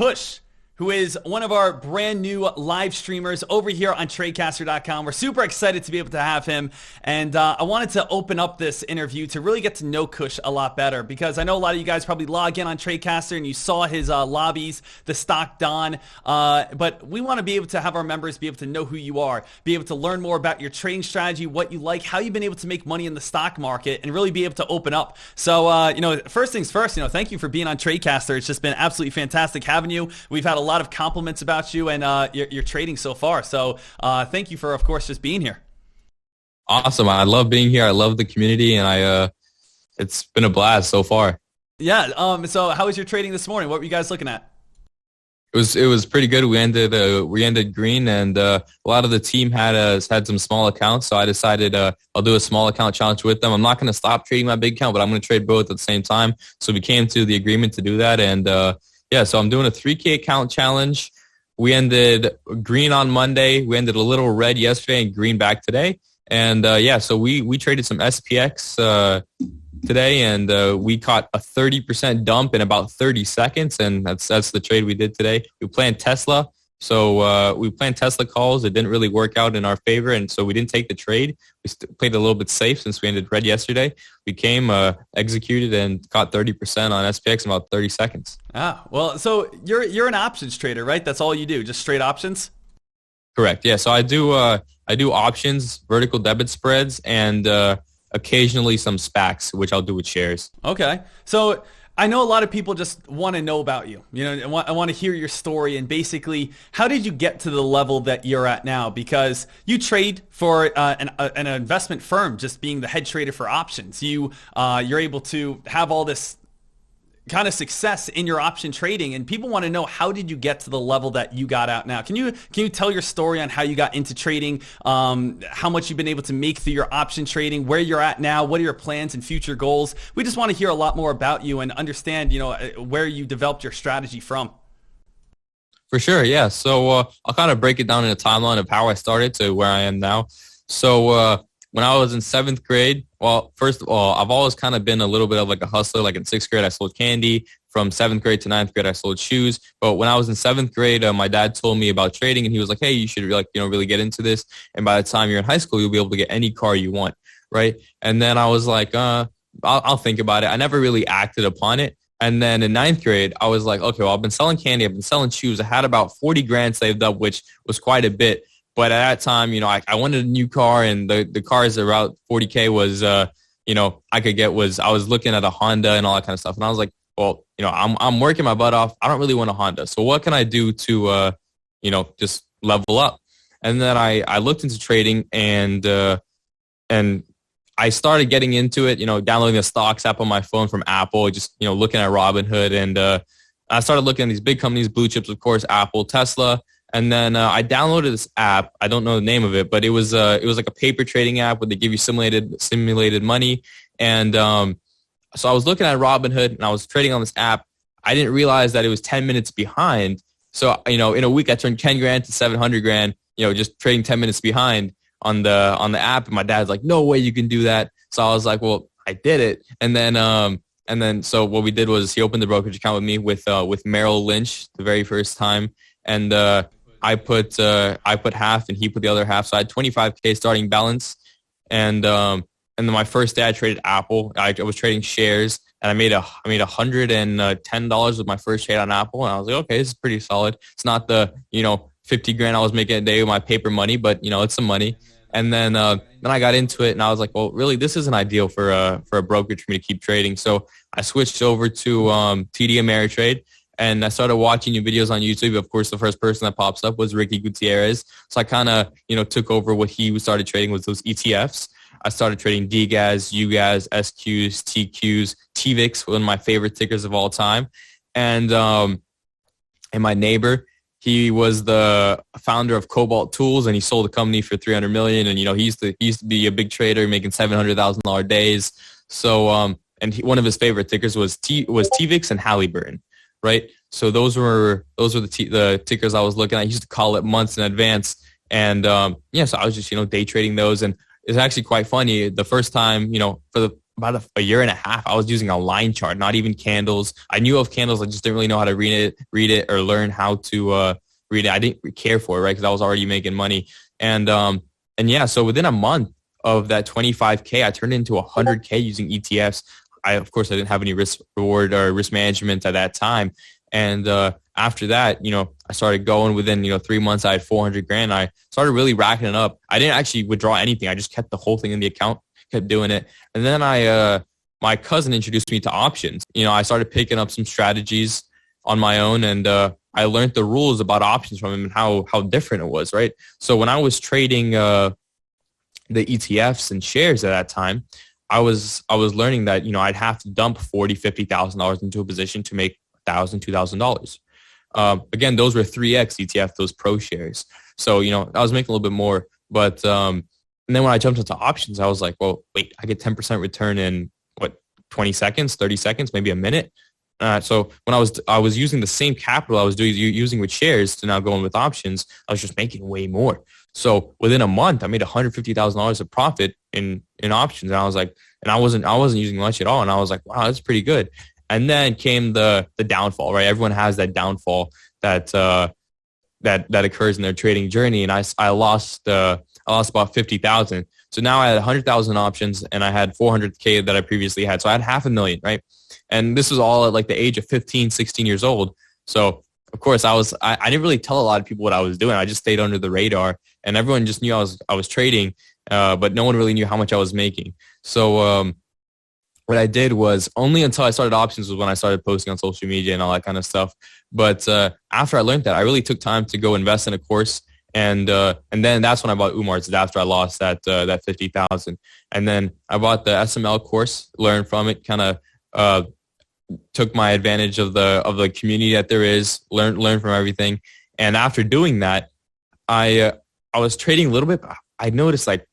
Kush, who is one of our brand new live streamers over here on Tradecaster.com. We're super excited to be able to have him. And I wanted to open up this interview to really get to know Kush a lot better, because I know a lot of you guys probably log in on Tradecaster and you saw his lobbies, the stock Don. But we want to be able to have our members be able to know who you are, be able to learn more about your trading strategy, what you like, how you've been able to make money in the stock market, and really be able to open up. So, first things first, thank you for being on Tradecaster. It's just been absolutely fantastic having you. We've had a lot of compliments about you and your trading so far. So thank you for, of course, just being here. Awesome. I love being here. I love the community, and it's been a blast so far. Yeah. So how was your trading this morning? What were you guys looking at? It was pretty good. We ended green, and a lot of the team had some small accounts. So I decided I'll do a small account challenge with them. I'm not going to stop trading my big account, but I'm going to trade both at the same time. So we came to the agreement to do that, and yeah, so I'm doing a 3K account challenge. We ended green on Monday. We ended a little red yesterday and green back today. And so we traded some SPX today, and we caught a 30% dump in about 30 seconds, and that's the trade we did today. We planned Tesla. So we planned Tesla calls. It didn't really work out in our favor, and so we didn't take the trade. We played a little bit safe since we ended red yesterday. We came, executed, and caught 30% on SPX in about 30 seconds. Ah, well, so you're an options trader, right? That's all you do, just straight options? Correct. Yeah. So I do options, vertical debit spreads, and occasionally some SPACs, which I'll do with shares. Okay. So I know a lot of people just want to know about you. I want to hear your story, and basically, how did you get to the level that you're at now? Because you trade for an investment firm, just being the head trader for options. You're able to have all this kind of success in your option trading, and people want to know, how did you get to the level that you got out now? Can you tell your story on how you got into trading, how much you've been able to make through your option trading, where you're at now, what are your plans and future goals? We just want to hear a lot more about you and understand, where you developed your strategy from. For sure, yeah. So I'll kind of break it down in a timeline of how I started to where I am now. So when I was in 7th grade, well, first of all, I've always kind of been a little bit of like a hustler. Like in 6th grade, I sold candy. From 7th grade to 9th grade, I sold shoes. But when I was in 7th grade, my dad told me about trading, and he was like, hey, you should really get into this. And by the time you're in high school, you'll be able to get any car you want, right? And then I was like, I'll think about it. I never really acted upon it. And then in 9th grade, I was like, okay, well, I've been selling candy. I've been selling shoes. I had about 40 grand saved up, which was quite a bit. But at that time, I wanted a new car, and the cars around 40K was, I was looking at a Honda and all that kind of stuff. And I was like, well, I'm working my butt off. I don't really want a Honda. So what can I do to, just level up? And then I looked into trading, and I started getting into it, downloading the stocks app on my phone from Apple, just, looking at Robinhood. And I started looking at these big companies, blue chips, of course, Apple, Tesla. And then I downloaded this app. I don't know the name of it, but it was like a paper trading app where they give you simulated money. And so I was looking at Robinhood, and I was trading on this app. I didn't realize that it was 10 minutes behind. So in a week, I turned 10 grand to 700 grand. Just trading 10 minutes behind on the app. And my dad's like, "No way you can do that." So I was like, "Well, I did it." And then so what we did was he opened the brokerage account with me with Merrill Lynch the very first time, and I put half and he put the other half. So I had 25K starting balance. And then my first day I traded Apple. I was trading shares, and I made $110 with my first trade on Apple. And I was like, okay, this is pretty solid. It's not the, 50 grand I was making a day with my paper money, but it's some money. And then I got into it, and I was like, well, really, this isn't ideal for a brokerage for me to keep trading. So I switched over to TD Ameritrade. And I started watching your videos on YouTube. Of course, the first person that pops up was Ricky Gutierrez. So I kind of, took over what he started trading with those ETFs. I started trading DGAS, UGAS, SQs, TQs, TVIX, one of my favorite tickers of all time. And my neighbor, he was the founder of Cobalt Tools, and he sold the company for $300 million. And, he used to be a big trader, making $700,000 days. So, one of his favorite tickers was TVIX and Halliburton. Right, so those were the tickers I was looking at. I used to call it months in advance, and so I was just day trading those, and it's actually quite funny. The first time, for about a year and a half, I was using a line chart, not even candles. I knew of candles. I just didn't really know how to read it or learn how to read it. I didn't care for it, right? Because I was already making money. And yeah, so within a month of that 25K, I turned into 100K using ETFs. Of course, I didn't have any risk reward or risk management at that time. And after that, I started going within, 3 months, I had 400 grand. I started really racking it up. I didn't actually withdraw anything. I just kept the whole thing in the account, kept doing it. And then my cousin introduced me to options. I started picking up some strategies on my own, and I learned the rules about options from him and how different it was, right? So when I was trading the ETFs and shares at that time, I was learning that, I'd have to dump $40,000, $50,000 into a position to make $1,000, $2,000. Again, those were 3X ETF, those pro shares. So, I was making a little bit more, but, and then when I jumped into options, I was like, well, wait, I get 10% return in 20 seconds, 30 seconds, maybe a minute. So when I was using the same capital I was using with shares to now going with options, I was just making way more. So within a month, I made $150,000 of profit in options. And I was like, and I wasn't using much at all. And I was like, wow, that's pretty good. And then came the downfall, right? Everyone has that downfall that occurs in their trading journey. And I lost about 50,000. So now I had 100,000 options and I had 400K that I previously had. So I had $500,000, right? And this was all at like the age of 15, 16 years old. So of course I didn't really tell a lot of people what I was doing. I just stayed under the radar and everyone just knew I was trading, but no one really knew how much I was making. So what I did was only until I started options was when I started posting on social media and all that kind of stuff. But after I learned that, I really took time to go invest in a course. And then that's when I bought Umar's after I lost that 50,000. And then I bought the SML course, learned from it, kind of took my advantage of the community that there is, learn from everything. And after doing that, I was trading a little bit. But I noticed like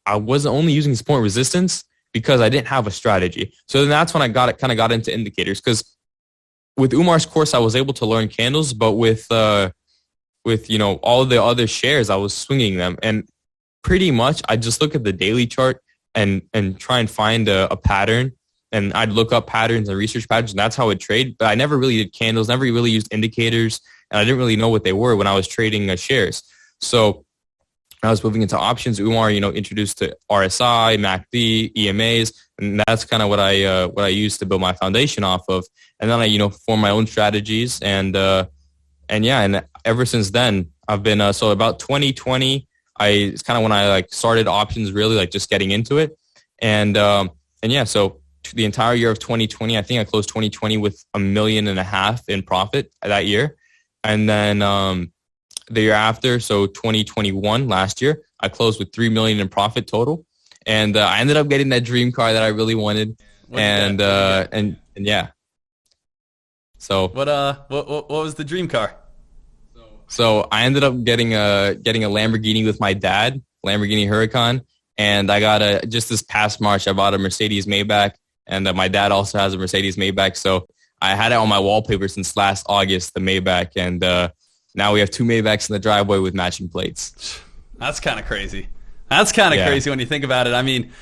I wasn't only using support and resistance because I didn't have a strategy. So then that's when I got into indicators, because with Umar's course I was able to learn candles, but with all the other shares I was swinging them, and pretty much I just look at the daily chart and try and find a pattern. And I'd look up patterns and research patterns, and that's how I'd trade. But I never really did candles, never really used indicators, and I didn't really know what they were when I was trading shares. So I was moving into options. Umar, introduced to RSI, MACD, EMAs, and that's kind of what I used to build my foundation off of. And then I, formed my own strategies, and ever since then I've been so about 2020. It's kind of when I started options, really just getting into it, and so. The entire year of 2020, I think I closed 2020 with $1.5 million in profit that year. And then the year after, so 2021, last year, I closed with $3 million in profit total. And I ended up getting that dream car that I really wanted. And yeah. So what was the dream car? So I ended up getting a Lamborghini with my dad, Lamborghini Huracan. And I got just this past March, I bought a Mercedes Maybach. And my dad also has a Mercedes Maybach. So I had it on my wallpaper since last August, the Maybach. And now we have 2 Maybachs in the driveway with matching plates. That's kind of crazy. That's kind of crazy when you think about it. I mean,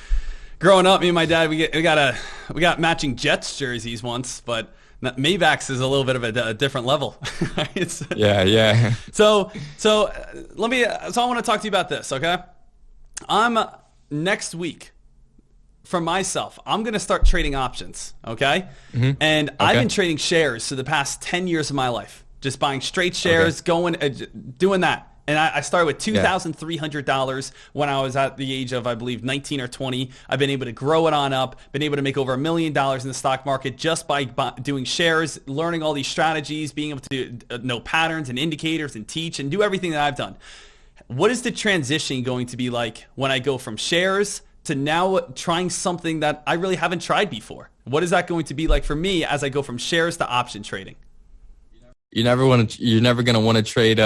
growing up, me and my dad, we got matching Jets jerseys once, but Maybachs is a little bit of a different level. Yeah. So I want to talk to you about this, okay? Next week, for myself, I'm going to start trading options, okay? Mm-hmm. And okay. I've been trading shares for the past 10 years of my life, just buying straight shares, doing that. And I started with $2,300 when I was at the age of, I believe, 19 or 20. I've been able to grow it on up, been able to make over $1 million in the stock market just by doing shares, learning all these strategies, being able to know patterns and indicators and teach and do everything that I've done. What is the transition going to be like when I go from shares to now trying something that I really haven't tried before? What is that going to be like for me as I go from shares to option trading? You're never going to want to trade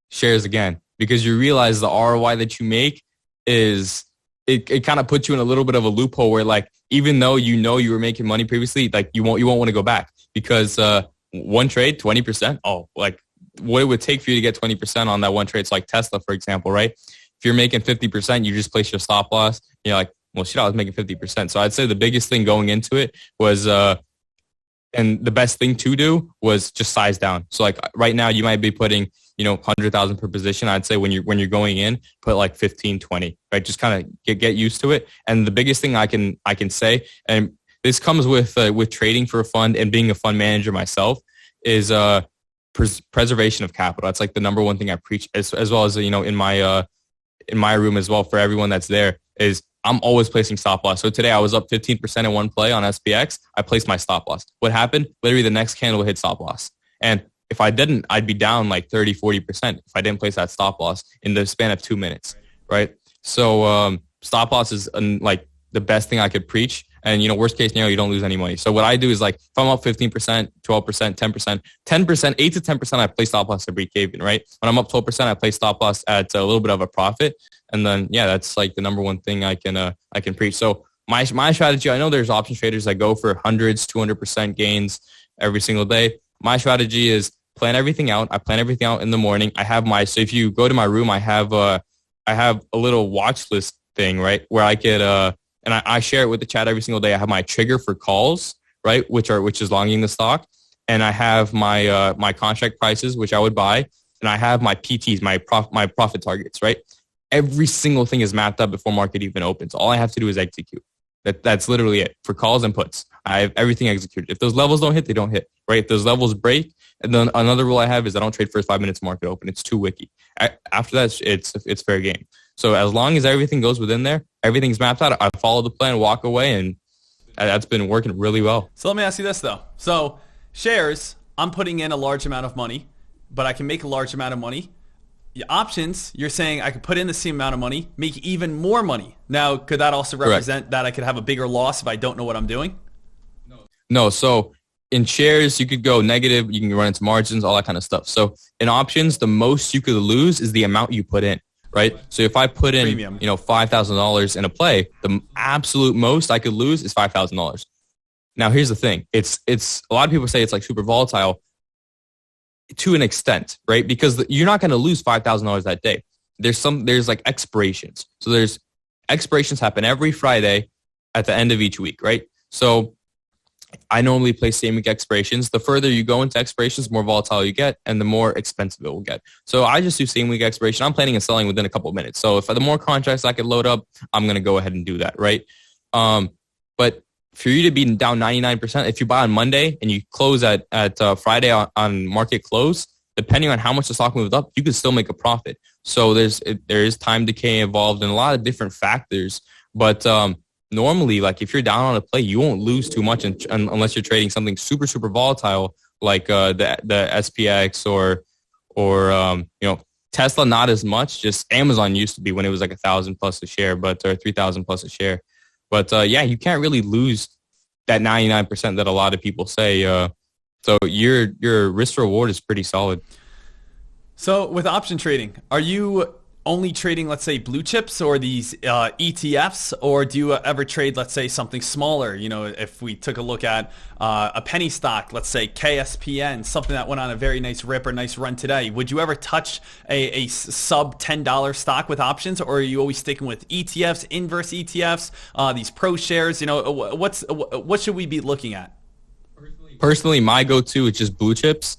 shares again, because you realize the ROI that you make is it kind of puts you in a little bit of a loophole where even though you were making money previously, you won't want to go back, because one trade 20%. What it would take for you to get 20% on that one trade. It's like Tesla, for example, right? If you're making 50%, you just place your stop loss. well, shit, I was making 50%. So I'd say the biggest thing going into it was, and the best thing to do was just size down. So like right now you might be putting, 100,000 per position. I'd say when you're going in, put like 15, 20, right? Just kind of get used to it. And the biggest thing I can say, and this comes with trading for a fund and being a fund manager myself, is preservation of capital. That's like the number one thing I preach, as well as, in my room as well, for everyone that's there, is I'm always placing stop loss. So today I was up 15% in one play on SPX. I placed my stop loss. What happened? Literally the next candle hit stop loss. And if I didn't, I'd be down like 30, 40% if I didn't place that stop loss in the span of 2 minutes, right? So stop loss is like the best thing I could preach. And, worst case scenario, you don't lose any money. So what I do is like, if I'm up 15%, 12%, 10%, 8 to 10%, I play stop loss at break even, right? When I'm up 12%, I play stop loss at a little bit of a profit. And then, yeah, that's like the number one thing I can preach. So my strategy, I know there's option traders that go for hundreds, 200% gains every single day. My strategy is plan everything out. I plan everything out in the morning. So if you go to my room, I have a little watch list thing, right? Where I could, and I share it with the chat every single day. I have my trigger for calls, right? Which is longing the stock. And I have my contract prices, which I would buy. And I have my PTs, my profit targets, right? Every single thing is mapped up before market even opens. All I have to do is execute. That's literally it for calls and puts. I have everything executed. If those levels don't hit, they don't hit, right? If those levels break, and then another rule I have is I don't trade first 5 minutes market open. It's too wicky. After that, it's fair game. So as long as everything goes within there, everything's mapped out, I follow the plan, walk away, and that's been working really well. So let me ask you this, though. So shares, I'm putting in a large amount of money, but I can make a large amount of money. Options, you're saying I could put in the same amount of money, make even more money. Now, could that also represent that I could have a bigger loss if I don't know what I'm doing? No. So in shares, you could go negative. You can run into margins, all that kind of stuff. So in options, the most you could lose is the amount you put in, right? So if I put in, Premium. $5,000 in a play, the absolute most I could lose is $5,000. Now, here's the thing. It's a lot of people say it's like super volatile to an extent, right? Because you're not going to lose $5,000 that day. There's like expirations. So there's expirations happen every Friday at the end of each week, right? So I normally play same week expirations. The further you go into expirations, the more volatile you get and the more expensive it will get. So I just do same week expiration. I'm planning on selling within a couple of minutes. So if the more contracts I could load up, I'm going to go ahead and do that, right? But for you to be down 99%, if you buy on Monday and you close at Friday on market close, depending on how much the stock moved up, you could still make a profit. So there is time decay involved and a lot of different factors. But normally, like if you're down on a play, you won't lose too much unless you're trading something super, super volatile like the SPX or Tesla, not as much. Just Amazon used to be when it was like 1,000 plus a share, or 3,000 plus a share. But yeah, you can't really lose that 99% that a lot of people say. So your risk reward is pretty solid. So with option trading, are you only trading, let's say, blue chips or these ETFs, or do you ever trade, let's say, something smaller? If we took a look at a penny stock, let's say KSPN, something that went on a very nice rip or nice run today, would you ever touch a sub $10 stock with options, or are you always sticking with ETFs, inverse ETFs, these pro shares? What should we be looking at? Personally, my go-to is just blue chips.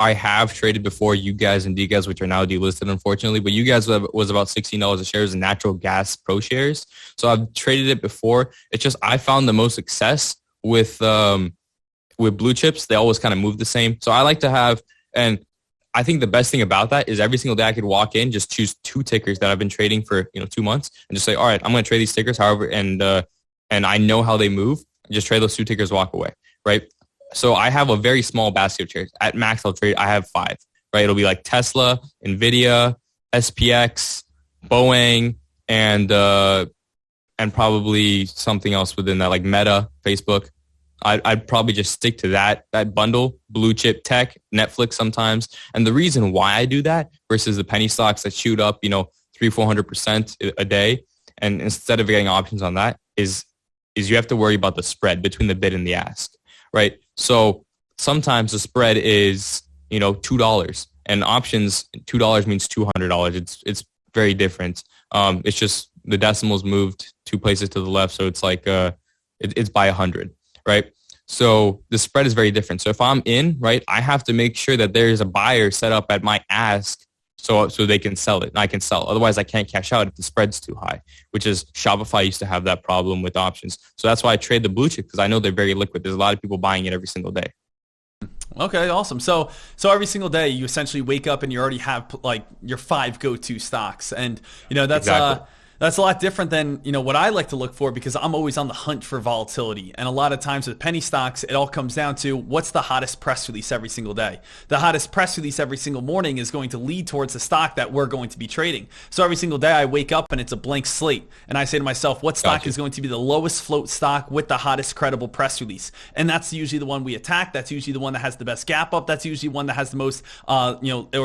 I have traded before you guys and D-Gas, which are now delisted, unfortunately. But you guys was about $16 a share as natural gas pro shares. So I've traded it before. It's just I found the most success with blue chips. They always kind of move the same. So I like to have, and I think the best thing about that is every single day I could walk in, just choose 2 tickers that I've been trading for 2 months, and just say, all right, I'm going to trade these tickers, however, and I know how they move. Just trade those 2 tickers, walk away, right? So I have a very small basket of shares. At max, I have 5, right? It'll be like Tesla, NVIDIA, SPX, Boeing, and probably something else within that, like Meta, Facebook. I'd probably just stick to that bundle, blue chip tech, Netflix sometimes. And the reason why I do that versus the penny stocks that shoot up, 300-400% a day, and instead of getting options on that is you have to worry about the spread between the bid and the ask. Right. So sometimes the spread is, $2, and options, $2 means $200. It's very different. It's just the decimals moved 2 places to the left, so it's like it's by 100, right? So the spread is very different. So if I'm in, right, I have to make sure that there's a buyer set up at my ask so they can sell it and I can sell. Otherwise, I can't cash out if the spread's too high, which is Shopify used to have that problem with options. So that's why I trade the blue chip, because I know they're very liquid. There's a lot of people buying it every single day. Okay, awesome. So every single day you essentially wake up and you already have like your 5 go-to stocks, and that's Exactly. that's a lot different than what I like to look for, because I'm always on the hunt for volatility. And a lot of times with penny stocks, it all comes down to what's the hottest press release every single day. The hottest press release every single morning is going to lead towards the stock that we're going to be trading. So every single day I wake up and it's a blank slate, and I say to myself, what stock Gotcha. is going to be the lowest float stock with the hottest credible press release? And that's usually the one we attack. That's usually the one that has the best gap up. That's usually one that has the most, or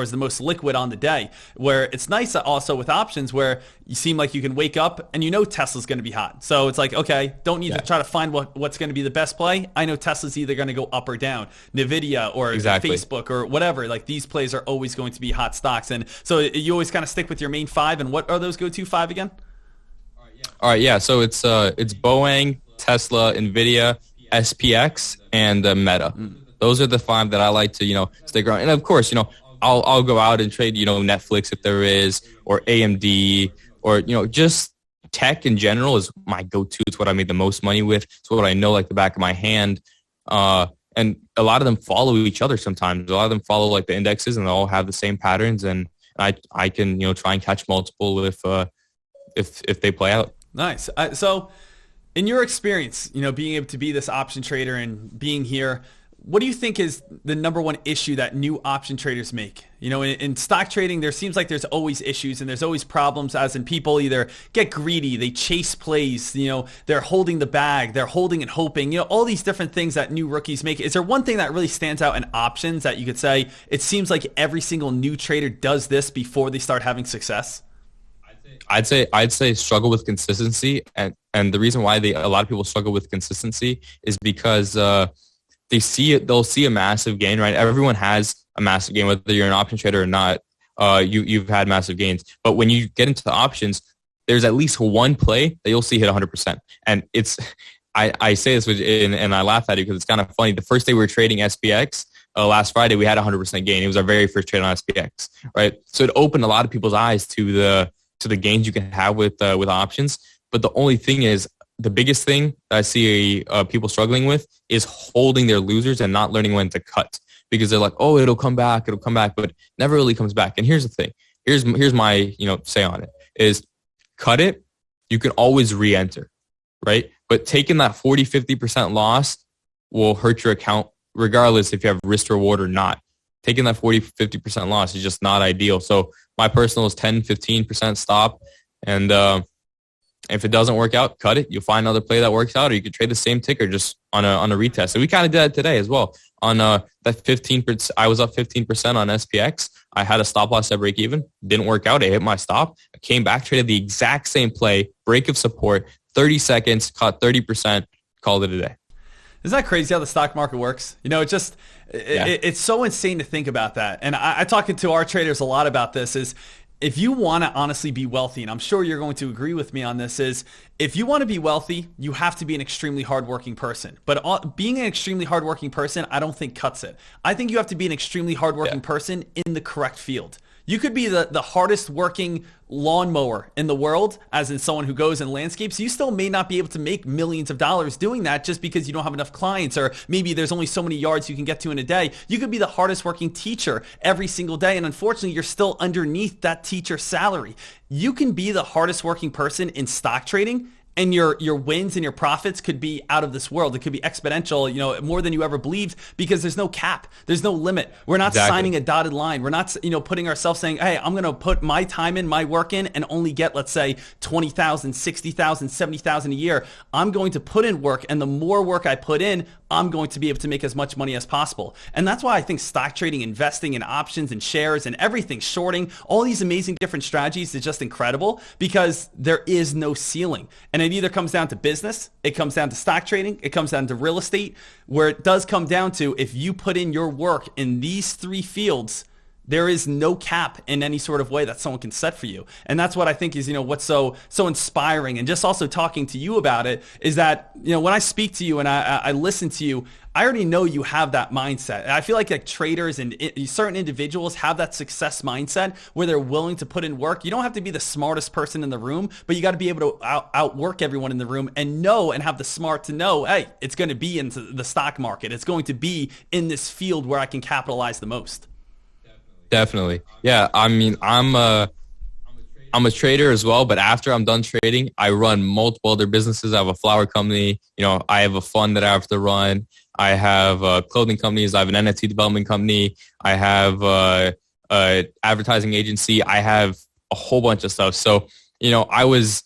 is the most liquid on the day. Where it's nice also with options where you seem like you can wake up and Tesla's going to be hot. So it's like, okay, don't need to try to find what's going to be the best play. I know Tesla's either going to go up or down. Nvidia or Exactly. Facebook or whatever. Like, these plays are always going to be hot stocks. And so you always kind of stick with your main 5. And what are those go-to 5 again? All right, yeah. So it's Boeing, Tesla, Nvidia, SPX, and Meta. Those are the 5 that I like to stick around. And of course, I'll go out and trade Netflix if there is, or AMD, or just tech in general is my go-to. It's what I made the most money with. It's what I know like the back of my hand. And a lot of them follow each other sometimes. A lot of them follow like the indexes, and they all have the same patterns. And I can try and catch multiple if they play out. Nice. So in your experience, being able to be this option trader and being here, what do you think is the number one issue that new option traders make? In stock trading, there seems like there's always issues and there's always problems, as in people either get greedy, they chase plays, they're holding the bag, they're holding and hoping, all these different things that new rookies make. Is there one thing that really stands out in options that you could say it seems like every single new trader does this before they start having success? I'd say struggle with consistency, and the reason why a lot of people struggle with consistency is because they'll see a massive gain, right? Everyone has a massive gain, whether you're an option trader or not. You've had massive gains, but when you get into the options, there's at least one play that you'll see hit 100%. And I say this and I laugh at it because it's kind of funny. The first day we were trading SPX last Friday, we had 100% gain. It was our very first trade on SPX, right? So it opened a lot of people's eyes to the gains you can have with options. But the only thing is, the biggest thing that I see people struggling with is holding their losers and not learning when to cut, because they're like, oh, it'll come back, but it never really comes back. And here's the thing. Here's my say on it is cut it. You can always re-enter, right? But taking that 40-50% loss will hurt your account regardless if you have risk reward or not. Taking that 40-50% loss is just not ideal. So my personal is 10-15% stop, and if it doesn't work out, cut it. You'll find another play that works out, or you could trade the same ticker just on a retest. So we kind of did that today as well. On that 15%, I was up 15% on SPX. I had a stop loss at break even. Didn't work out. I hit my stop. I came back, traded the exact same play, break of support, 30 seconds, caught 30%, called it a day. Isn't that crazy how the stock market works? It's so insane to think about that. And I talking to our traders a lot about this is, if you want to honestly be wealthy, and I'm sure you're going to agree with me on this, is if you want to be wealthy, you have to be an extremely hardworking person. But being an extremely hardworking person, I don't think cuts it. I think you have to be an extremely hardworking person in the correct field. You could be the hardest working lawnmower in the world, as in someone who goes in landscapes. You still may not be able to make millions of dollars doing that just because you don't have enough clients, or maybe there's only so many yards you can get to in a day. You could be the hardest working teacher every single day, and unfortunately, you're still underneath that teacher salary. You can be the hardest working person in stock trading, and your wins and your profits could be out of this world. It could be exponential, more than you ever believed, because there's no cap. There's no limit. We're not signing a dotted line. We're not, putting ourselves saying, hey, I'm going to put my time in, my work in, and only get, let's say, 20,000, 60,000, 70,000 a year. I'm going to put in work, and the more work I put in, I'm going to be able to make as much money as possible. And that's why I think stock trading, investing in options and shares and everything, shorting, all these amazing different strategies is just incredible, because there is no ceiling. And it either comes down to business, it comes down to stock trading, it comes down to real estate, where it does come down to, if you put in your work in these 3 fields, There is no cap in any sort of way that someone can set for you. And that's what I think is, what's so inspiring. And just also talking to you about it is that, when I speak to you and I listen to you, I already know you have that mindset. And I feel like traders and certain individuals have that success mindset where they're willing to put in work. You don't have to be the smartest person in the room, but you got to be able to outwork everyone in the room and know and have the smart to know, hey, it's going to be into the stock market. It's going to be in this field where I can capitalize the most. Definitely. Yeah. I mean, I'm a trader as well, but after I'm done trading, I run multiple other businesses. I have a flower company. I have a fund that I have to run. I have clothing companies. I have an NFT development company. I have a advertising agency. I have a whole bunch of stuff. So, I was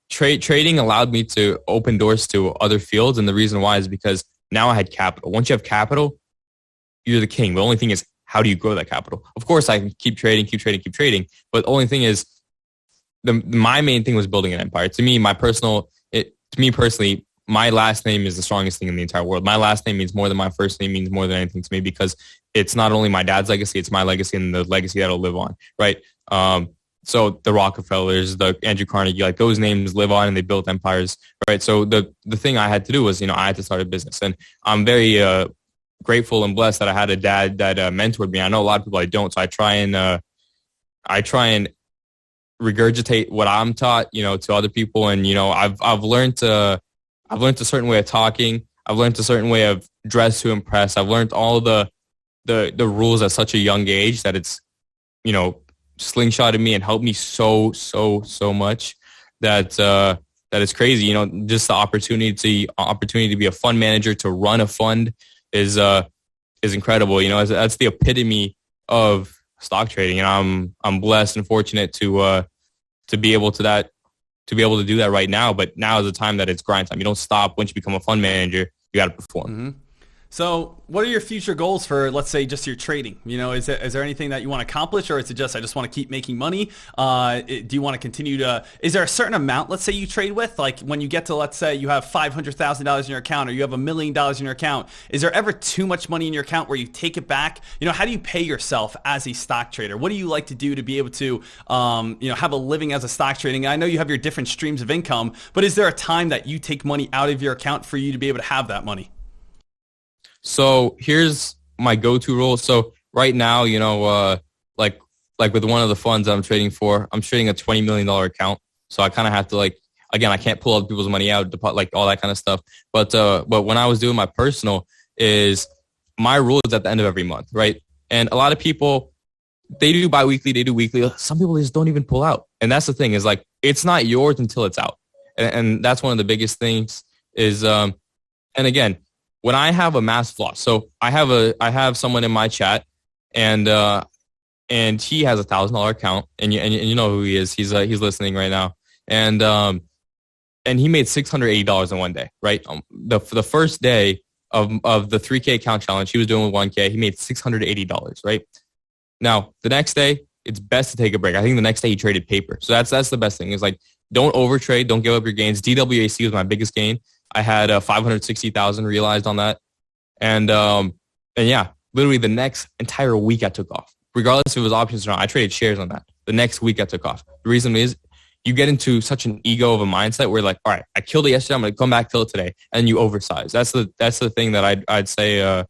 trading allowed me to open doors to other fields. And the reason why is because now I had capital. Once you have capital, you're the king. The only thing is, how do you grow that capital? Of course, I can keep trading. But the only thing is, my main thing was building an empire. To me personally, my last name is the strongest thing in the entire world. My last name means more than my first name means more than anything to me because it's not only my dad's legacy, it's my legacy and the legacy that'll live on, right? So the Rockefellers, the Andrew Carnegie, like those names live on and they built empires, right? So the thing I had to do was, I had to start a business. And I'm very grateful and blessed that I had a dad that mentored me. I know a lot of people I don't, so I try and regurgitate what I'm taught, to other people. And I've learned a certain way of talking. I've learned a certain way of dress to impress. I've learned all the rules at such a young age that it's slingshotted me and helped me so much that it's crazy. Just the opportunity to be a fund manager, to run a fund is incredible. That's the epitome of stock trading, and I'm blessed and fortunate to be able to do that right now. But now is the time that it's grind time. You don't stop once you become a fund manager. You got to perform. Mm-hmm. So what are your future goals for, let's say, just your trading? Is there anything that you want to accomplish, or is it just, I just want to keep making money? Do you want to continue to, is there a certain amount, let's say, you trade with? Like when you get to, let's say you have $500,000 in your account, or you have $1 million in your account, is there ever too much money in your account where you take it back? How do you pay yourself as a stock trader? What do you like to do to be able to, have a living as a stock trading? I know you have your different streams of income, but is there a time that you take money out of your account for you to be able to have that money? So here's my go-to rule. So right now, like with one of the funds I'm trading for, I'm trading a $20 million account. So I kind of have to again, I can't pull other people's money out, like all that kind of stuff. But when I was doing my personal, is my rule is at the end of every month, right? And a lot of people, they do biweekly, they do weekly. Some people just don't even pull out. And that's the thing is it's not yours until it's out. And that's one of the biggest things is, and again, when I have a mass loss, so I have someone in my chat, and he has $1,000 account, and you know who he is. He's listening right now, and he made $680 in one day, right? For the first day of the 3K account challenge, he was doing with 1K. He made $680, right? Now the next day, it's best to take a break. I think the next day he traded paper, so that's the best thing. Is don't overtrade, don't give up your gains. DWAC was my biggest gain. I had 560,000 realized on that. And yeah, literally the next entire week I took off. Regardless if it was options or not, I traded shares on that. The next week I took off. The reason is you get into such an ego of a mindset where all right, I killed it yesterday, I'm going to come back, kill it today. And you oversize. That's the thing that I'd say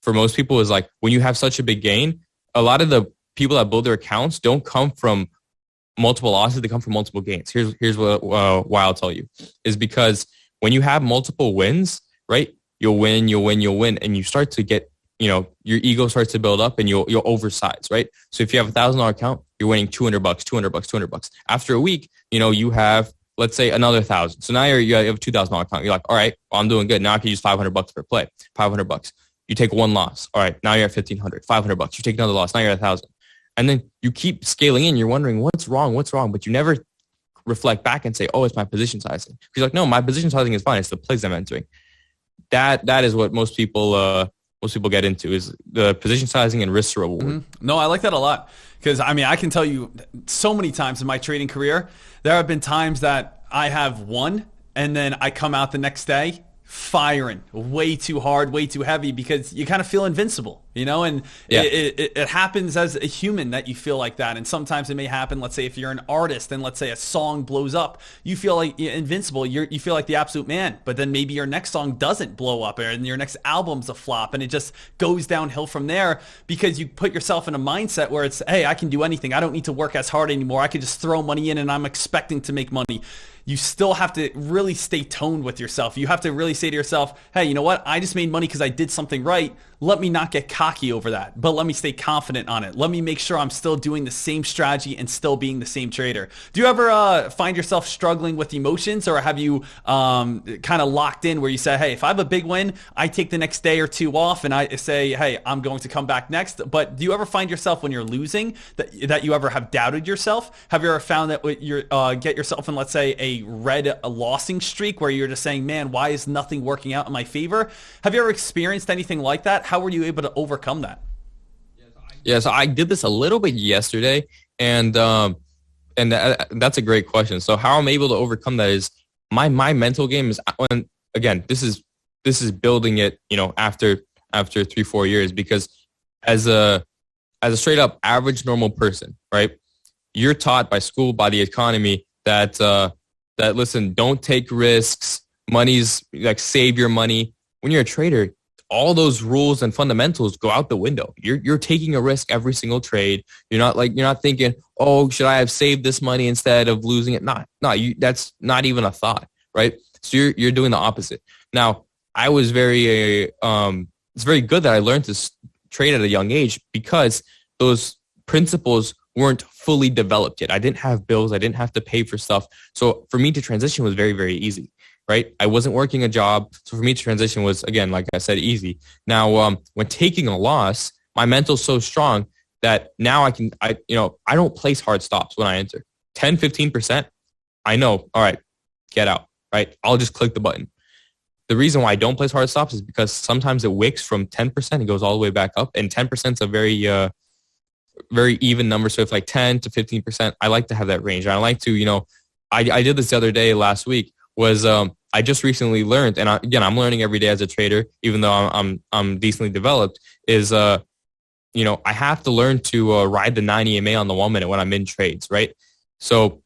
for most people is when you have such a big gain, a lot of the people that build their accounts don't come from multiple losses. They come from multiple gains. Here's why I'll tell you is because when you have multiple wins, right, you'll win, and you start to get, your ego starts to build up and you'll oversize, right? So if you have $1,000 account, you're winning $200. After a week, you have, let's say, another 1,000. So now you have a $2,000 account. You're like, all right, well, I'm doing good. Now I can use $500 per play, $500. You take one loss. All right, now you're at $1,500, $500. You take another loss. Now you're at 1,000. And then you keep scaling in. You're wondering what's wrong, but you never reflect back and say, oh, it's my position sizing. He's no, my position sizing is fine. It's the plays I'm entering. That is what most people get into is the position sizing and risk to reward. Mm-hmm. No, I like that a lot because I can tell you so many times in my trading career, there have been times that I have won and then I come out the next day firing way too hard, way too heavy because you kind of feel invincible. And Yeah. it happens as a human that you feel like that. And sometimes it may happen, let's say if you're an artist and let's say a song blows up, you feel like you're invincible, you feel like the absolute man, but then maybe your next song doesn't blow up and your next album's a flop and it just goes downhill from there because you put yourself in a mindset where it's, hey, I can do anything. I don't need to work as hard anymore. I can just throw money in and I'm expecting to make money. You still have to really stay toned with yourself. You have to really say to yourself, hey, you know what? I just made money because I did something right. Let me not get cocky over that, but let me stay confident on it. Let me make sure I'm still doing the same strategy and still being the same trader. Do you ever find yourself struggling with emotions, or have you kind of locked in where you say, hey, if I have a big win, I take the next day or two off and I say, hey, I'm going to come back next. But do you ever find yourself when you're losing that you ever have doubted yourself? Have you ever found that you get yourself in, let's say, a losing streak where you're just saying, man, why is nothing working out in my favor? Have you ever experienced anything like that? How were you able to overcome that? Yeah, so I did this a little bit yesterday, and that's a great question. So how I'm able to overcome that is my mental game is, when again, this is building it, after 3-4 years, because as a straight up average normal person, right? You're taught by school, by the economy that listen, don't take risks. Money's like, save your money. When you're a trader, all those rules and fundamentals go out the window. You're taking a risk every single trade. You're not thinking, oh, should I have saved this money instead of losing it? That's not even a thought, right? So you're doing the opposite. Now, I was it's very good that I learned to trade at a young age, because those principles weren't fully developed yet. I didn't have bills. I didn't have to pay for stuff. So for me to transition was very, very easy, right? I wasn't working a job. So for me to transition was, again, like I said, easy. Now, when taking a loss, my mental's so strong that now I don't place hard stops when I enter. 10, 15%, I know, all right, get out, right? I'll just click the button. The reason why I don't place hard stops is because sometimes it wicks from 10% and goes all the way back up. And 10% is a very even number. So if like 10 to 15%, I like to have that range. I like to, I did this the other day last week, was I just recently learned, and I'm learning every day as a trader, even though I'm decently developed, is I have to learn to ride the 9 EMA on the 1 minute when I'm in trades, right? So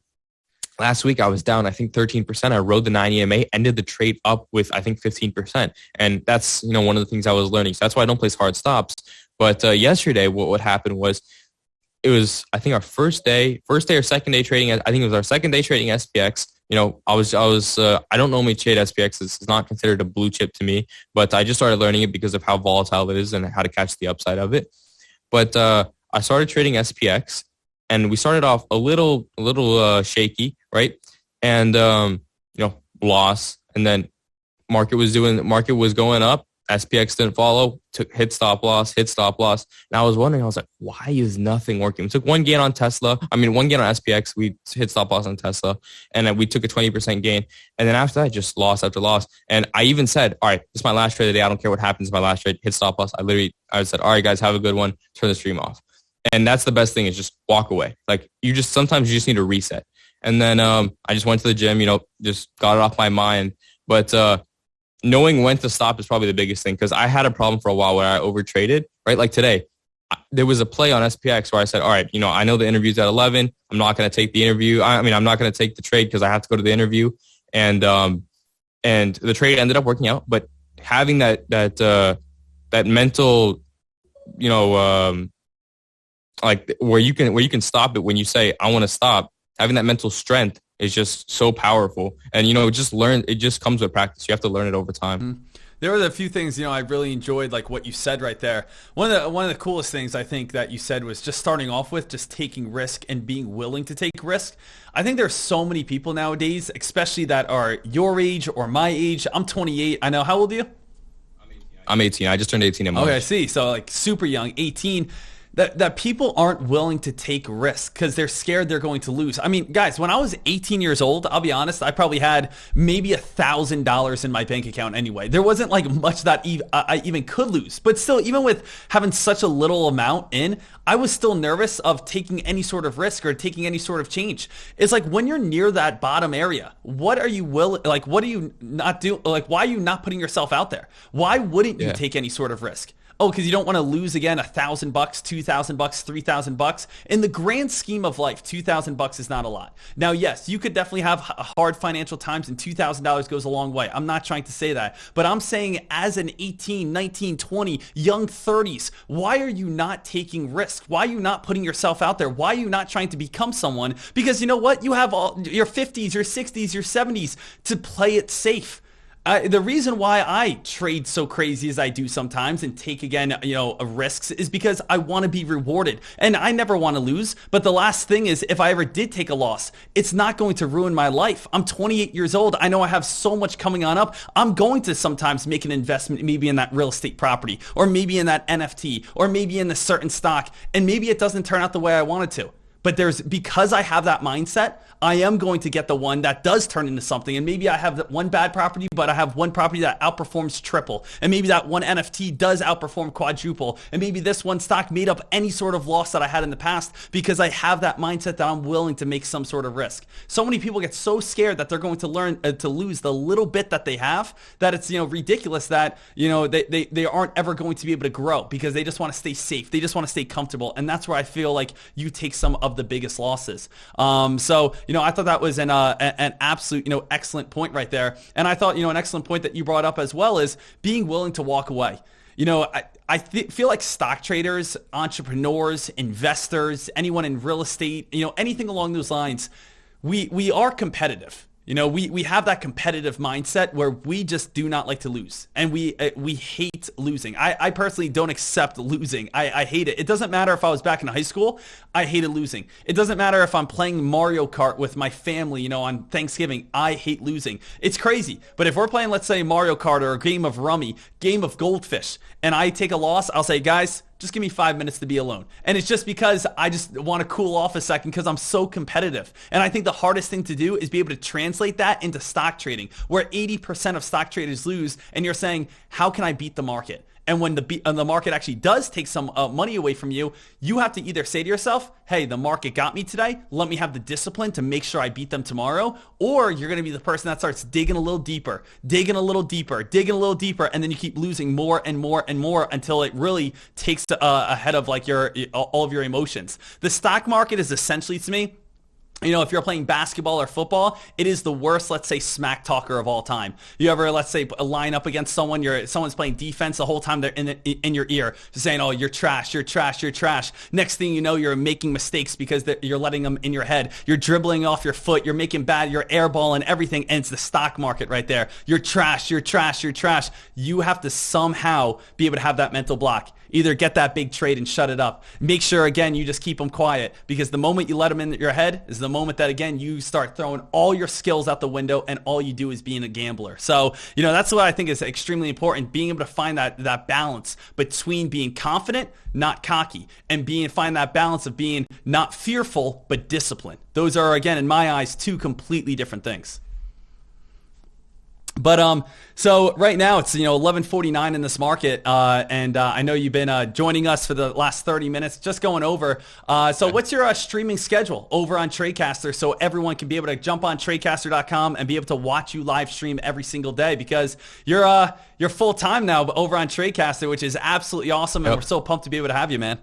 last week I was down, I think 13%. I rode the 9 EMA, ended the trade up with, I think, 15%. And that's, one of the things I was learning. So that's why I don't place hard stops. But yesterday, what happened was, it was, I think, our first day or second day trading. I think it was our second day trading SPX. I don't normally trade SPX. It's not considered a blue chip to me, but I just started learning it because of how volatile it is and how to catch the upside of it. But I started trading SPX, and we started off a little shaky, right? And loss, and then market was going up. SPX didn't follow, hit stop loss. And I was wondering, I was like, why is nothing working? We took one gain on SPX. We hit stop loss on Tesla, and then we took a 20% gain. And then after that, just loss after loss. And I even said, all right, this is my last trade of the day. I don't care what happens in my last trade. Hit stop loss. I said, all right, guys, have a good one. Turn the stream off. And that's the best thing, is just walk away. Like, sometimes you just need to reset. And then I just went to the gym, just got it off my mind. But knowing when to stop is probably the biggest thing, because I had a problem for a while where I overtraded, right? Like today, there was a play on SPX where I said, all right, I know the interview's at 11. I'm not going to take the interview. I'm not going to take the trade because I have to go to the interview. And the trade ended up working out. But having that mental, like where you can stop it when you say, I want to stop, having that mental strength is just so powerful. And, it just comes with practice. You have to learn it over time. Mm-hmm. There were a few things, I really enjoyed, like what you said right there. One of the coolest things I think that you said was just starting off with just taking risk and being willing to take risk. I think there's so many people nowadays, especially that are your age or my age. I'm 28. I know. How old are you? I'm 18. I just turned 18 in March. Okay, I see. So like super young, 18. That people aren't willing to take risks because they're scared they're going to lose. I mean, guys, when I was 18 years old, I'll be honest, I probably had maybe $1,000 in my bank account anyway. There wasn't like much that I even could lose. But still, even with having such a little amount in, I was still nervous of taking any sort of risk or taking any sort of change. It's like when you're near that bottom area, what are you what do you not do? Like, why are you not putting yourself out there? Why wouldn't you take any sort of risk? Oh, because you don't want to lose again $1,000, $2,000, $3,000. In the grand scheme of life, $2,000 is not a lot. Now, yes, you could definitely have hard financial times, and $2,000 goes a long way. I'm not trying to say that, but I'm saying as an 18, 19, 20, young 30s, why are you not taking risks? Why are you not putting yourself out there? Why are you not trying to become someone? Because you know what? You have all your 50s, your 60s, your 70s to play it safe. The reason why I trade so crazy as I do sometimes and take again, risks is because I want to be rewarded, and I never want to lose. But the last thing is, if I ever did take a loss, it's not going to ruin my life. I'm 28 years old. I know I have so much coming on up. I'm going to sometimes make an investment, maybe in that real estate property, or maybe in that NFT, or maybe in a certain stock, and maybe it doesn't turn out the way I wanted to. But because I have that mindset, I am going to get the one that does turn into something. And maybe I have one bad property, but I have one property that outperforms triple. And maybe that one NFT does outperform quadruple. And maybe this one stock made up any sort of loss that I had in the past because I have that mindset that I'm willing to make some sort of risk. So many people get so scared that they're going to learn to lose the little bit that they have that it's ridiculous that they aren't ever going to be able to grow because they just want to stay safe. They just want to stay comfortable. And that's where I feel like you take some of the biggest losses. So I thought that was an absolute, excellent point right there. And I thought, an excellent point that you brought up as well is being willing to walk away. I feel like stock traders, entrepreneurs, investors, anyone in real estate, anything along those lines, we are competitive. We have that competitive mindset where we just do not like to lose, and we hate losing. I personally don't accept losing. I hate it. It doesn't matter if I was back in high school. I hated losing. It doesn't matter if I'm playing Mario Kart with my family, on Thanksgiving. I hate losing. It's crazy. But if we're playing, let's say, Mario Kart or a game of Rummy, game of Goldfish, and I take a loss, I'll say, guys, just give me 5 minutes to be alone. And it's just because I just want to cool off a second because I'm so competitive. And I think the hardest thing to do is be able to translate that into stock trading, where 80% of stock traders lose, and you're saying, how can I beat the market? And when the market actually does take some money away from you, you have to either say to yourself, hey, the market got me today. Let me have the discipline to make sure I beat them tomorrow. Or you're going to be the person that starts digging a little deeper, digging a little deeper, digging a little deeper. And then you keep losing more and more and more until it really takes ahead of like all of your emotions. The stock market is essentially, to me, if you're playing basketball or football, it is the worst, let's say, smack talker of all time. You ever, let's say, line up against someone, someone's playing defense the whole time they're in your ear, just saying, oh, you're trash, you're trash, you're trash. Next thing you know, you're making mistakes because you're letting them in your head. You're dribbling off your foot, you're making bad, you're airballing everything, and it's the stock market right there. You're trash, you're trash, you're trash. You have to somehow be able to have that mental block. Either get that big trade and shut it up. Make sure, again, you just keep them quiet, because the moment you let them in your head is the moment that, again, you start throwing all your skills out the window and all you do is being a gambler. So, that's what I think is extremely important, being able to find that balance between being confident, not cocky, and find that balance of being not fearful, but disciplined. Those are, again, in my eyes, two completely different things. But so right now it's 11:49 in this market, and I know you've been joining us for the last 30 minutes, just going over. So what's your streaming schedule over on Tradecaster, so everyone can be able to jump on Tradecaster.com and be able to watch you live stream every single day, because you're full time now over on Tradecaster, which is absolutely awesome, and we're so pumped to be able to have you, man.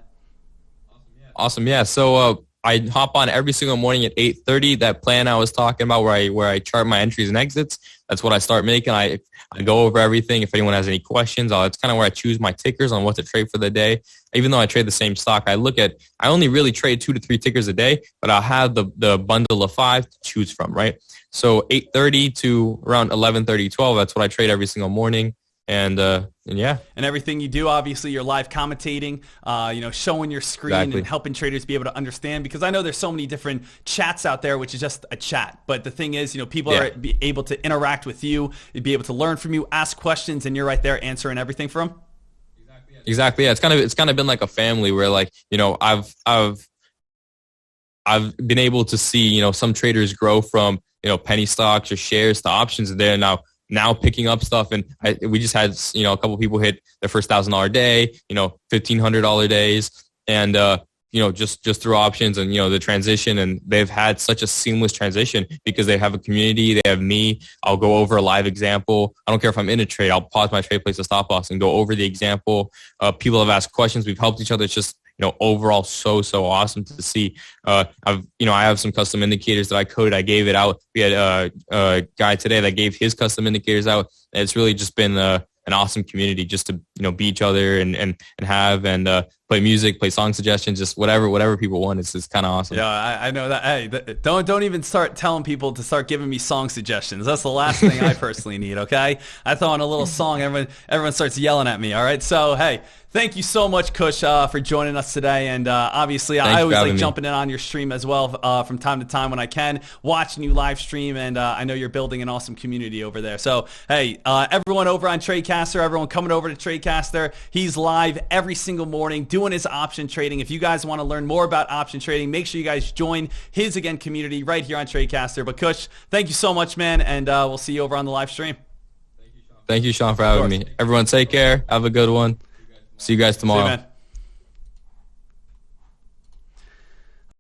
Awesome, yeah. So I hop on every single morning at 8:30. That plan I was talking about, where I chart my entries and exits, that's what I start making. I go over everything. If anyone has any questions, it's kind of where I choose my tickers on what to trade for the day. Even though I trade the same stock, I only really trade 2 to 3 tickers a day, but I'll have the bundle of 5 to choose from, right? So 8:30 to around 11:30, 12, that's what I trade every single morning. And yeah. And everything you do, obviously, you're live commentating, showing your screen exactly. and helping traders be able to understand, because I know there's so many different chats out there, which is just a chat. But the thing is, people are able to interact with you, be able to learn from you, ask questions, and you're right there answering everything for them. Exactly. Yeah. It's kind of been like a family where, like, I've been able to see, some traders grow from, penny stocks or shares to options, and they're now picking up stuff. And we just had, a couple of people hit their first $1,000 day, $1,500 days. And just through options and, the transition. And they've had such a seamless transition because they have a community. They have me. I'll go over a live example. I don't care if I'm in a trade. I'll pause my trade, place a stop loss, and go over the example. People have asked questions. We've helped each other. It's just, overall so awesome to see. I have some custom indicators that I coded. I gave it out. We had a guy today that gave his custom indicators out. And it's really just been an awesome community just to, be each other and play music, play song suggestions, just whatever people want. It's kind of awesome. Yeah, I know that. Hey, don't even start telling people to start giving me song suggestions. That's the last thing I personally need. Okay, I throw in a little song, everyone starts yelling at me. All right, so hey. Thank you so much, Kush, for joining us today. And obviously, I always like jumping in on your stream as well from time to time when I can, watching you live stream. And I know you're building an awesome community over there. So, hey, everyone over on Tradecaster, everyone coming over to Tradecaster, he's live every single morning doing his option trading. If you guys want to learn more about option trading, make sure you guys join his, again, community right here on Tradecaster. But, Kush, thank you so much, man. And we'll see you over on the live stream. Thank you, Sean, for having me. Everyone take care. Have a good one. See you guys tomorrow. See you, man.